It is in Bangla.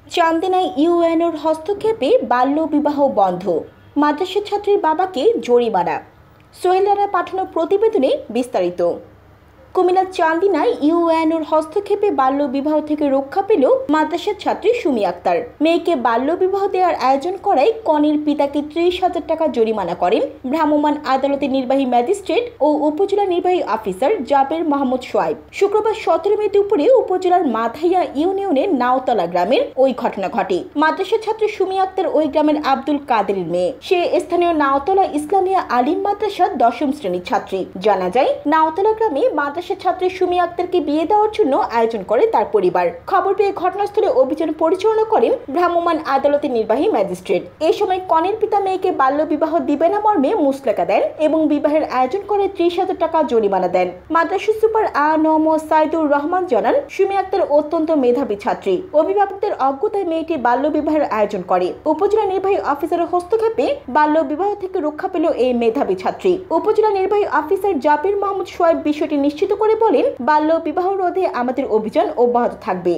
চান্দিনায় ইউএনওর হস্তক্ষেপে বাল্যবিবাহ বন্ধ, মাদ্রাসা ছাত্রীর বাবাকে জরিমানা। সোহেল রানা পাঠানো প্রতিবেদনে বিস্তারিত। কুমিল্লার চান্দিনায় ইউএনওর হস্তক্ষেপে বাল্যবিবাহ থেকে রক্ষা পেল মাদ্রাসার ছাত্রী সুমি আক্তার। মেয়েকে বাল্যবিবাহ দেওয়ার আয়োজন করায় কনের পিতাকে 30,000 টাকা জরিমানা করেন ভ্রাম্যমাণ আদালতের নির্বাহী ম্যাজিস্ট্রেট ও উপজেলা নির্বাহী অফিসার জাবের মাহমুদ সোয়াইব। শুক্রবার 17 মে দুপুরে উপজেলার মাথাইয়া ইউনিয়নের নাওতলা গ্রামের ওই ঘটনা ঘটে। মাদ্রাসা ছাত্রী সুমি আক্তার ওই গ্রামের আব্দুল কাদেরের মেয়ে। সে স্থানীয় নাওতলা ইসলামিয়া আলিম মাদ্রাসার 10ম শ্রেণীর ছাত্রী। জানা যায়, নাওতলা গ্রামে ছাত্রী সুমি আক্তারকে বিয়ে দেওয়ার জন্য আয়োজন করে তার পরিবার। খবর পেয়ে ঘটনাস্থলে অভিযান পরিচালনা করেন ভ্রাম্যমাণ আদালতের নির্বাহী ম্যাজিস্ট্রেট। এই সময় কনের পিতা মেয়েকে বাল্যবিবাহ দিবে না মর্মে মুচলেকা দেন এবং বিবাহের আয়োজন করে 30,000 টাকা জরিমানা দেন। মাদ্রাসা সুপার সাইদুর রহমান জানান, সুমি আক্তার অত্যন্ত মেধাবী ছাত্রী। অভিভাবকদের অজ্ঞতায় মেয়েটি বাল্যবিবাহের আয়োজন করে। উপজেলা নির্বাহী অফিসারের হস্তক্ষেপে বাল্যবিবাহ থেকে রক্ষা পেল এই মেধাবী ছাত্রী। উপজেলা নির্বাহী অফিসার জাবের মাহমুদ সোয়াইব বিষয়টি নিশ্চিত করে বলেন, বাল্য বিবাহ রোধে আমাদের অভিযান অব্যাহত থাকবে।